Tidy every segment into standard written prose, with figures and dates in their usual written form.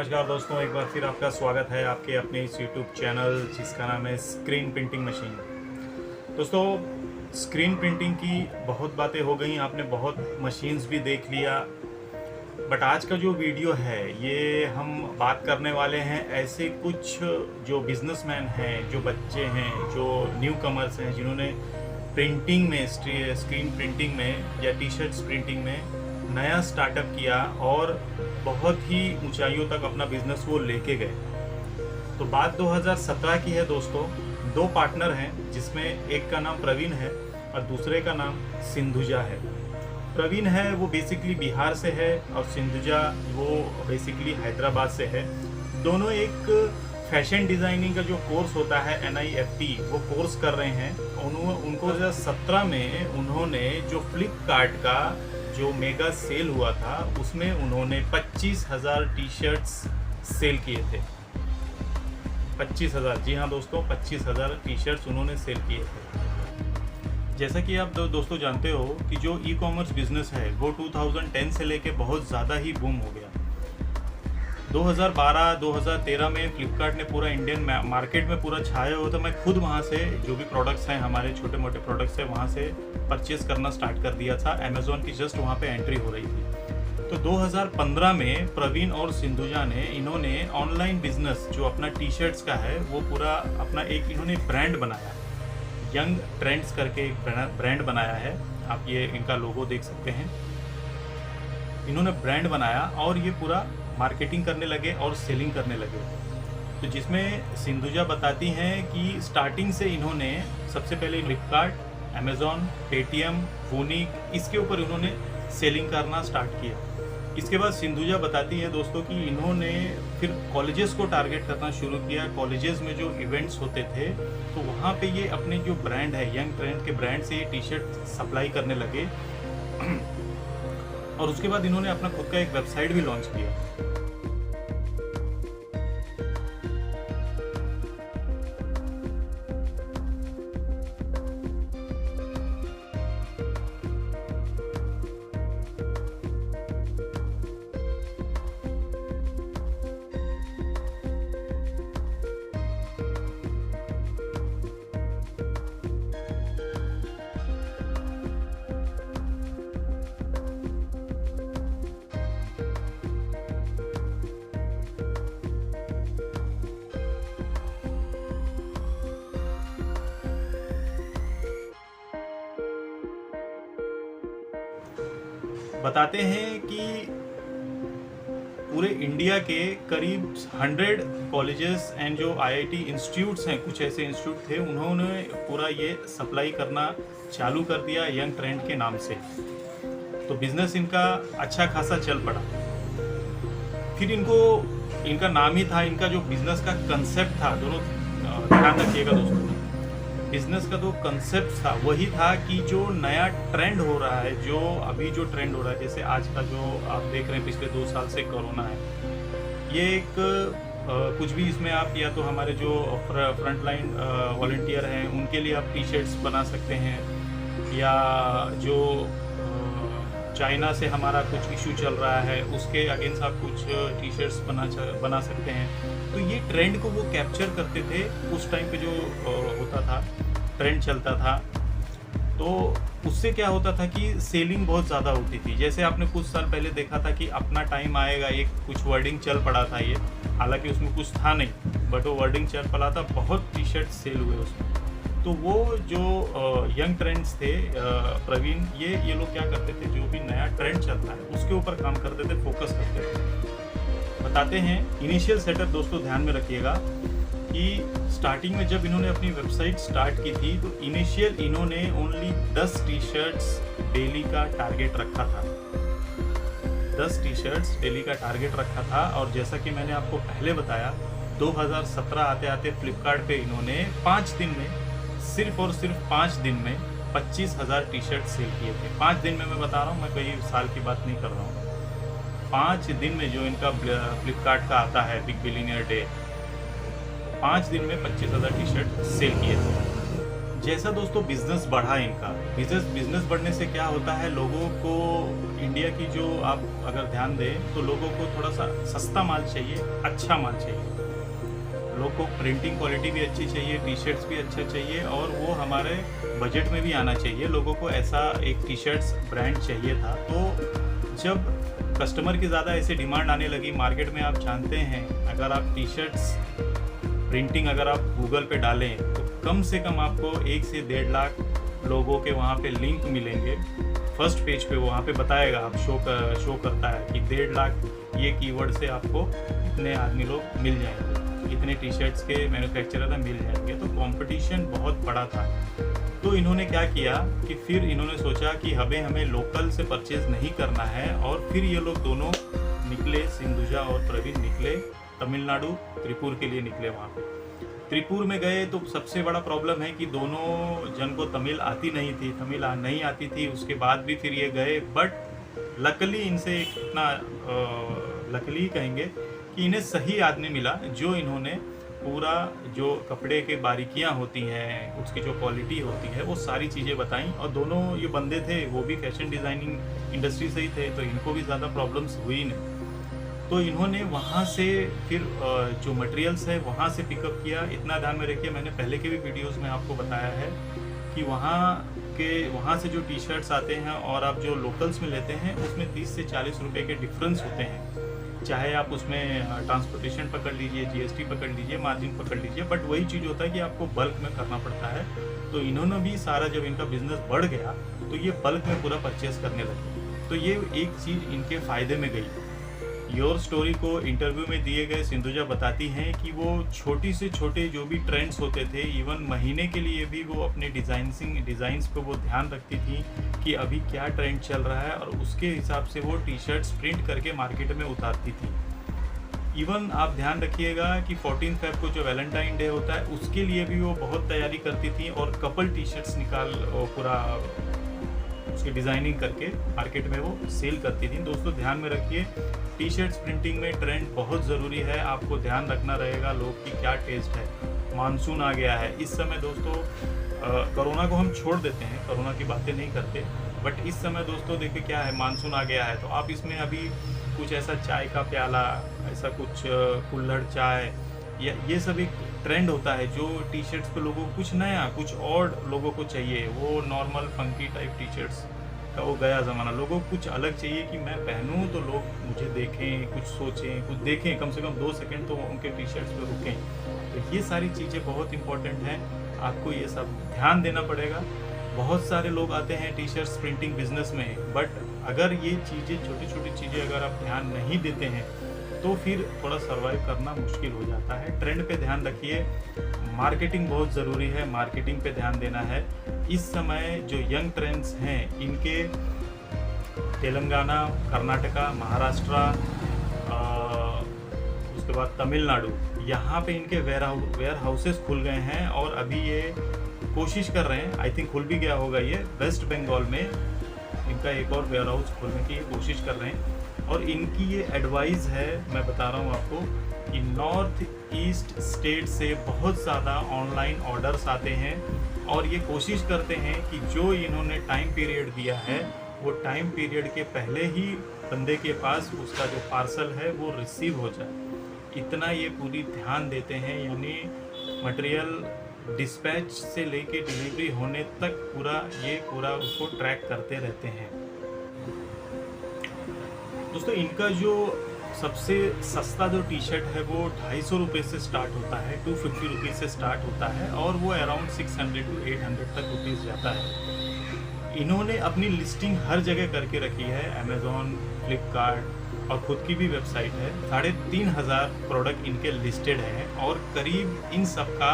नमस्कार दोस्तों, एक बार फिर आपका स्वागत है आपके अपने इस यूट्यूब चैनल जिसका नाम है स्क्रीन प्रिंटिंग मशीन। दोस्तों, स्क्रीन प्रिंटिंग की बहुत बातें हो गई, आपने बहुत मशीन्स भी देख लिया, बट आज का जो वीडियो है ये हम बात करने वाले हैं ऐसे कुछ जो बिजनेसमैन हैं, जो बच्चे हैं, जो न्यू कमर्स हैं, जिन्होंने प्रिंटिंग में, स्क्रीन प्रिंटिंग में या टी शर्ट्स प्रिंटिंग में नया स्टार्टअप किया और बहुत ही ऊंचाइयों तक अपना बिजनेस वो लेके गए। तो बात 2017 की है दोस्तों। दो पार्टनर हैं जिसमें एक का नाम प्रवीण है और दूसरे का नाम सिंधुजा है। प्रवीण है वो बेसिकली बिहार से है और सिंधुजा वो बेसिकली हैदराबाद से है। दोनों एक फैशन डिज़ाइनिंग का जो कोर्स होता है NIFT वो कोर्स कर रहे हैं। उनको 2017 में उन्होंने जो फ्लिपकार्ट का जो मेगा सेल हुआ था उसमें उन्होंने 25,000 टी शर्ट्स सेल किए थे। 25,000, जी हाँ दोस्तों, 25,000 टी शर्ट्स उन्होंने सेल किए थे। जैसा कि आप दोस्तों जानते हो कि जो ई कॉमर्स बिजनेस है वो 2010 से लेके बहुत ज़्यादा ही बूम हो गया। 2012-2013 में फ्लिपकार्ट ने पूरा इंडियन मार्केट में पूरा छाया हुआ था। मैं खुद वहाँ से जो भी प्रोडक्ट्स हैं, हमारे छोटे मोटे प्रोडक्ट्स हैं, वहाँ से परचेज़ करना स्टार्ट कर दिया था। अमेज़ॉन की जस्ट वहाँ पे एंट्री हो रही थी। तो 2015 में प्रवीण और सिंधुजा ने इन्होंने ऑनलाइन बिजनेस जो अपना टी शर्ट्स का है वो पूरा अपना एक इन्होंने ब्रांड बनाया, यंग ट्रेंड्स करके एक ब्रांड बनाया है। आप ये इनका लोगो देख सकते हैं। इन्होंने ब्रांड बनाया और ये पूरा मार्केटिंग करने लगे और सेलिंग करने लगे। तो जिसमें सिंधुजा बताती हैं कि स्टार्टिंग से इन्होंने सबसे पहले फ्लिपकार्ट, अमेज़ॉन, पेटीएम, वूनिक, इसके ऊपर इन्होंने सेलिंग करना स्टार्ट किया। इसके बाद सिंधुजा बताती है दोस्तों कि इन्होंने फिर कॉलेजेस को टारगेट करना शुरू किया। कॉलेजेस में जो इवेंट्स होते थे तो वहाँ पे ये अपने जो ब्रांड है, यंग ट्रेंड के ब्रांड से ये टी शर्ट सप्लाई करने लगे। और उसके बाद इन्होंने अपना खुद का एक वेबसाइट भी लॉन्च किया। बताते हैं कि पूरे इंडिया के करीब 100 कॉलेजेस एंड जो IIT इंस्टीट्यूट्स हैं, कुछ ऐसे इंस्टीट्यूट थे, उन्होंने पूरा ये सप्लाई करना चालू कर दिया यंग ट्रेंड के नाम से। तो बिजनेस इनका अच्छा खासा चल पड़ा। फिर इनका नाम ही था, इनका जो बिजनेस का कंसेप्ट था, दोनों ध्यान रखिएगा दोस्तों, बिजनेस का जो कंसेप्ट था वही था कि जो नया ट्रेंड हो रहा है, जो अभी जो ट्रेंड हो रहा है, जैसे आज का जो आप देख रहे हैं पिछले 2 साल से कोरोना है, ये एक कुछ भी इसमें आप या तो हमारे जो फ्रंट लाइन वॉलंटियर हैं उनके लिए आप टी शर्ट्स बना सकते हैं, या जो चाइना से हमारा कुछ इशू चल रहा है उसके अगेंस्ट आप कुछ टी शर्ट्स बना सकते हैं। तो ये ट्रेंड को वो कैप्चर करते थे। उस टाइम पे जो होता था, ट्रेंड चलता था, तो उससे क्या होता था कि सेलिंग बहुत ज़्यादा होती थी। जैसे आपने कुछ साल पहले देखा था कि अपना टाइम आएगा, एक कुछ वर्डिंग चल पड़ा था, ये हालांकि उसमें कुछ था नहीं, बट वो वर्डिंग चल पड़ा था, बहुत टी शर्ट सेल हुए उसमें। तो वो जो यंग ट्रेंड्स थे, प्रवीण, ये लोग क्या करते थे, जो भी नया ट्रेंड चलता है उसके ऊपर काम करते थे, फोकस करते थे। बताते हैं इनिशियल सेटअप दोस्तों, ध्यान में रखिएगा कि स्टार्टिंग में जब इन्होंने अपनी वेबसाइट स्टार्ट की थी तो इनिशियल इन्होंने ओनली 10 टी शर्ट्स डेली का टारगेट रखा था। 10 टी शर्ट्स डेली का टारगेट रखा था। और जैसा कि मैंने आपको पहले बताया, 2017 आते आते फ्लिपकार्ट पे इन्होंने 5 दिन में, सिर्फ और सिर्फ 5 दिन में 25,000 टी शर्ट सेल किए थे। 5 दिन में मैं बता रहा हूँ, मैं कोई साल की बात नहीं कर रहा हूँ। 5 दिन में जो इनका फ्लिपकार्ट का आता है बिग बिलियनियर डे, 5 दिन में 25,000 टी शर्ट सेल किए थे। जैसा दोस्तों बिजनेस बढ़ा इनका, बिजनेस बढ़ने से क्या होता है, लोगों को इंडिया की जो आप अगर ध्यान दें तो लोगों को थोड़ा सा सस्ता माल चाहिए, अच्छा माल चाहिए, लोग को प्रिंटिंग क्वालिटी भी अच्छी चाहिए, टी शर्ट्स भी अच्छा चाहिए और वो हमारे बजट में भी आना चाहिए। लोगों को ऐसा एक टी शर्ट्स ब्रांड चाहिए था। तो जब कस्टमर की ज़्यादा ऐसी डिमांड आने लगी मार्केट में, आप जानते हैं अगर आप टी शर्ट्स प्रिंटिंग अगर आप गूगल पे डालें तो कम से कम आपको 1 से 1.5 लाख लोगों के वहाँ पे लिंक मिलेंगे। फर्स्ट पेज पे वहाँ पे बताएगा, आप शो करता है कि 1.5 लाख ये कीवर्ड से आपको इतने आदमी लोग मिल जाएंगे, इतने टी शर्ट्स के मैन्युफैक्चरर मिल जाएंगे। तो कंपटीशन बहुत बड़ा था। तो इन्होंने क्या किया कि फिर इन्होंने सोचा कि हमें लोकल से परचेज नहीं करना है, और फिर ये लोग दोनों निकले, सिंधुजा और प्रवीण निकले तमिलनाडु त्रिपुर के लिए निकले। वहाँ पे त्रिपुर में गए तो सबसे बड़ा प्रॉब्लम है कि दोनों जन को तमिल आती नहीं थी, तमिल नहीं आती थी। उसके बाद भी फिर ये गए, बट लकली इनसे इतना लकली कहेंगे कि इन्हें सही आदमी मिला जो इन्होंने पूरा जो कपड़े के बारीकियां होती हैं, उसकी जो क्वालिटी होती है, वो सारी चीज़ें बताई। और दोनों ये बंदे थे वो भी फैशन डिज़ाइनिंग इंडस्ट्री से ही थे, तो इनको भी ज़्यादा प्रॉब्लम्स हुई नहीं। तो इन्होंने वहाँ से फिर जो मटेरियल्स है वहाँ से पिकअप किया। इतना ध्यान में रखिए, मैंने पहले के भी वीडियोस में आपको बताया है कि वहाँ से जो टी शर्ट्स आते हैं और आप जो लोकल्स में लेते हैं उसमें 30 से 40 रुपए के डिफरेंस होते हैं। चाहे आप उसमें ट्रांसपोर्टेशन पकड़ लीजिए, GST पकड़ लीजिए, मार्जिन पकड़ लीजिए, बट वही चीज़ होता है कि आपको बल्क में करना पड़ता है। तो इन्होंने भी सारा, जब इनका बिजनेस बढ़ गया तो ये बल्क में पूरा परचेस करने लगे। तो ये एक चीज़ इनके फ़ायदे में गई। योर स्टोरी को इंटरव्यू में दिए गए सिंधुजा बताती हैं कि वो छोटी से छोटे जो भी ट्रेंड्स होते थे, इवन महीने के लिए भी वो अपने डिज़ाइंस पे वो ध्यान रखती थी कि अभी क्या ट्रेंड चल रहा है, और उसके हिसाब से वो टी शर्ट्स प्रिंट करके मार्केट में उतारती थी। इवन आप ध्यान रखिएगा कि 14 फेब को जो वैलेंटाइन डे होता है उसके लिए भी वो बहुत तैयारी करती थी और कपल टी शर्ट्स निकाल पूरा उसकी डिज़ाइनिंग करके मार्केट में वो सेल करती थी। दोस्तों ध्यान में रखिए, टी शर्ट्स प्रिंटिंग में ट्रेंड बहुत ज़रूरी है। आपको ध्यान रखना रहेगा लोग की क्या टेस्ट है। मानसून आ गया है इस समय दोस्तों, कोरोना को हम छोड़ देते हैं, कोरोना की बातें नहीं करते, बट इस समय दोस्तों देखिए क्या है, मानसून आ गया है। तो आप इसमें अभी कुछ ऐसा चाय का प्याला, ऐसा कुछ कुल्हड़ चाय, या ये सब एक ट्रेंड होता है जो टी शर्ट्स पे लोगों को कुछ नया, कुछ और लोगों को चाहिए। वो normal funky type T shirts का वो गया ज़माना, लोगों को कुछ अलग चाहिए कि मैं पहनूं तो लोग मुझे देखें, कुछ सोचें, कुछ देखें, कम से कम 2 सेकंड तो उनके टी शर्ट्स पे रुकें। तो ये सारी चीज़ें बहुत इंपॉर्टेंट हैं, आपको ये सब ध्यान देना पड़ेगा। बहुत सारे लोग आते हैं टी शर्ट्स प्रिंटिंग बिजनेस में, बट अगर ये चीज़ें, छोटी छोटी चीज़ें अगर आप ध्यान नहीं देते हैं तो फिर थोड़ा सर्वाइव करना मुश्किल हो जाता है। ट्रेंड पे ध्यान रखिए, मार्केटिंग बहुत ज़रूरी है, मार्केटिंग पे ध्यान देना है। इस समय जो यंग ट्रेंड्स हैं इनके तेलंगाना, कर्नाटका, महाराष्ट्र, उसके बाद तमिलनाडु, यहाँ पे इनके वेयर हाउसेस खुल गए हैं और अभी ये कोशिश कर रहे हैं, आई थिंक खुल भी गया होगा, ये वेस्ट बंगाल में इनका एक और वेयर हाउस खोलने की कोशिश कर रहे हैं। और इनकी ये एडवाइस है, मैं बता रहा हूँ आपको, कि नॉर्थ ईस्ट स्टेट से बहुत ज़्यादा ऑनलाइन ऑर्डर्स आते हैं और ये कोशिश करते हैं कि जो इन्होंने टाइम पीरियड दिया है वो टाइम पीरियड के पहले ही बंदे के पास उसका जो पार्सल है वो रिसीव हो जाए। इतना ये पूरी ध्यान देते हैं, यानी मटेरियल डिस्पैच से लेके डिलीवरी होने तक पूरा उसको ट्रैक करते रहते हैं। दोस्तों इनका जो सबसे सस्ता जो टी शर्ट है वो 250 रुपये से स्टार्ट होता है, 250 रुपीज़ से स्टार्ट होता है और वो अराउंड 600 to 800 तक रुपीज़ जाता है। इन्होंने अपनी लिस्टिंग हर जगह करके रखी है, अमेज़ॉन, फ्लिपकार्ट और खुद की भी वेबसाइट है। 3500 प्रोडक्ट इनके लिस्टेड हैं और करीब इन सब का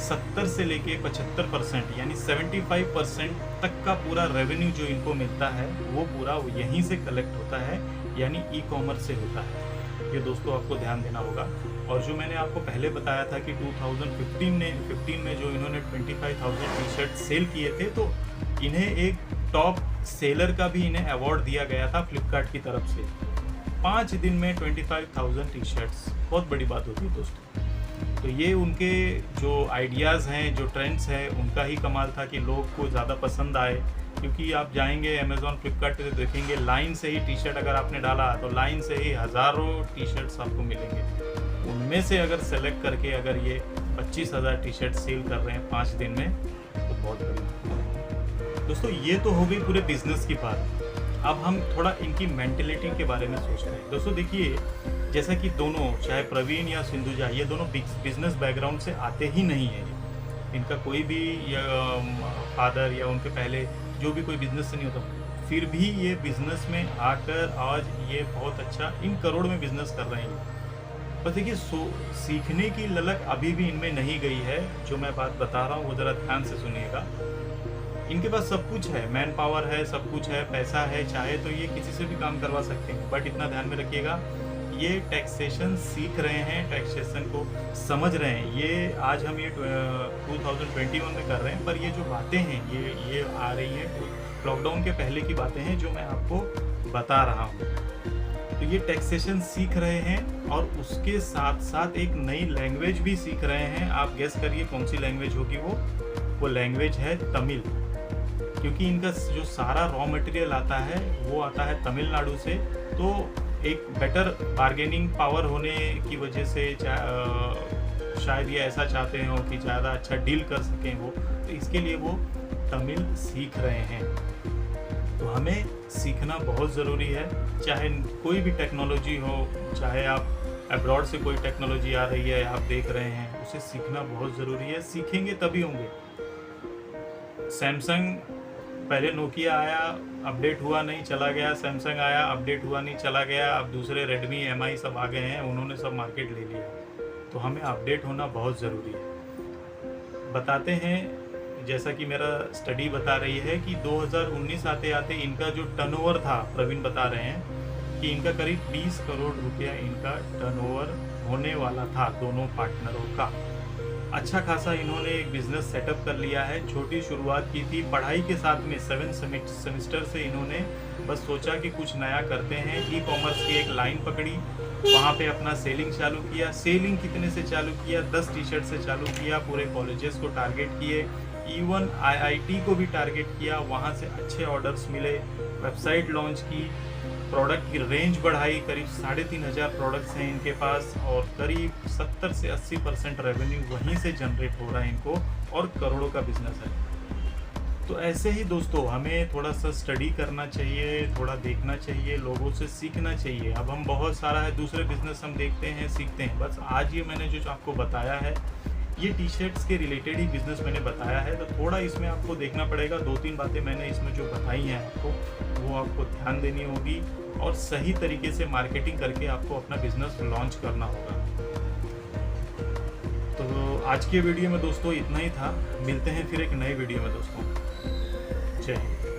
70 से लेके 75% यानी 75% तक का पूरा रेवेन्यू जो इनको मिलता है वो पूरा यहीं से कलेक्ट होता है, यानी ई-कॉमर्स से होता है। ये दोस्तों आपको ध्यान देना होगा। और जो मैंने आपको पहले बताया था कि 2015 में जो इन्होंने 25,000 टी शर्ट सेल किए थे, तो इन्हें एक टॉप सेलर का भी इन्हें अवार्ड दिया गया था फ्लिपकार्ट की तरफ से। 5 दिन में 25,000 टी शर्ट्स बहुत बड़ी बात होती है दोस्तों। तो ये उनके जो आइडियाज़ हैं, जो ट्रेंड्स हैं, उनका ही कमाल था कि लोग को ज़्यादा पसंद आए। क्योंकि आप जाएंगे अमेज़ॉन, फ्लिपकार्ट पे देखेंगे लाइन से ही टी शर्ट अगर आपने डाला तो लाइन से ही हज़ारों टी शर्ट्स आपको मिलेंगे। उनमें से अगर सेलेक्ट करके अगर ये 25,000 टी शर्ट सेल कर रहे हैं 5 दिन में, तो बहुत बड़ी। दोस्तों ये तो हो गई पूरे बिजनेस की बात। अब हम थोड़ा इनकी मेंटेलिटी के बारे में सोचते हैं। दोस्तों देखिए, जैसा कि दोनों, चाहे प्रवीण या सिंधुजा, ये दोनों बिजनेस बैकग्राउंड से आते ही नहीं है। इनका कोई भी फादर या उनके पहले जो भी कोई बिजनेस से नहीं होता, फिर भी ये बिजनेस में आकर आज ये बहुत अच्छा इन करोड़ में बिजनेस कर रहे हैं। बस देखिए, सीखने की ललक अभी भी इनमें नहीं गई है। जो मैं बात बता रहा हूँ वो ज़रा ध्यान से सुनिएगा। इनके पास सब कुछ है, मैन पावर है, सब कुछ है, पैसा है, चाहे तो ये किसी से भी काम करवा सकते हैं। बट इतना ध्यान में रखिएगा, ये टैक्सेशन सीख रहे हैं, टैक्सेशन को समझ रहे हैं। ये आज हम ये 2021 में कर रहे हैं, पर ये जो बातें हैं ये आ रही हैं लॉकडाउन के पहले की बातें हैं जो मैं आपको बता रहा हूँ। तो ये टैक्सेशन सीख रहे हैं और उसके साथ साथ एक नई लैंग्वेज भी सीख रहे हैं। आप गेस करिए कौन सी लैंग्वेज होगी वो लैंग्वेज है तमिल। क्योंकि इनका जो सारा रॉ मटेरियल आता है वो आता है तमिलनाडु से। तो एक बेटर बार्गेनिंग पावर होने की वजह से शायद ये ऐसा चाहते हो कि ज़्यादा अच्छा डील कर सकें वो, तो इसके लिए वो तमिल सीख रहे हैं। तो हमें सीखना बहुत ज़रूरी है। चाहे कोई भी टेक्नोलॉजी हो, चाहे आप अब्रॉड से कोई टेक्नोलॉजी आ रही है, आप देख रहे हैं, उसे सीखना बहुत ज़रूरी है। सीखेंगे तभी होंगे। सैमसंग, पहले नोकिया आया, अपडेट हुआ नहीं, चला गया। सैमसंग आया, अपडेट हुआ नहीं, चला गया। अब दूसरे रेडमी, एमआई सब आ गए हैं, उन्होंने सब मार्केट ले लिया। तो हमें अपडेट होना बहुत ज़रूरी है। बताते हैं, जैसा कि मेरा स्टडी बता रही है कि 2019 आते आते इनका जो टर्नओवर था, प्रवीण बता रहे हैं कि इनका करीब 20 करोड़ रुपया इनका टर्नओवर होने वाला था दोनों पार्टनरों का। अच्छा खासा इन्होंने एक बिज़नेस सेटअप कर लिया है। छोटी शुरुआत की थी पढ़ाई के साथ में, 7 सेमेस्टर से इन्होंने बस सोचा कि कुछ नया करते हैं। ई कॉमर्स की एक लाइन पकड़ी, वहाँ पे अपना सेलिंग चालू किया। सेलिंग कितने से चालू किया? 10 टी शर्ट से चालू किया। पूरे कॉलेजेस को टारगेट किए, इवन आईआईटी को भी टारगेट किया। वहाँ से अच्छे ऑर्डर्स मिले। वेबसाइट लॉन्च की, प्रोडक्ट की रेंज बढ़ाई। करीब 3,500 प्रोडक्ट्स हैं इनके पास और करीब 70 से 80% रेवेन्यू वहीं से जनरेट हो रहा है इनको, और करोड़ों का बिजनेस है। तो ऐसे ही दोस्तों हमें थोड़ा सा स्टडी करना चाहिए, थोड़ा देखना चाहिए, लोगों से सीखना चाहिए। अब हम बहुत सारा है दूसरे बिजनेस हम देखते हैं, सीखते हैं। बस आज ये मैंने जो आपको बताया है, ये टी शर्ट्स के रिलेटेड ही बिज़नेस मैंने बताया है। तो थोड़ा इसमें आपको देखना पड़ेगा। 2-3 बातें मैंने इसमें जो बताई हैं आपको, वो आपको ध्यान देनी होगी और सही तरीके से मार्केटिंग करके आपको अपना बिजनेस लॉन्च करना होगा। तो आज के वीडियो में दोस्तों इतना ही था। मिलते हैं फिर एक नए वीडियो में दोस्तों। जय हिंद।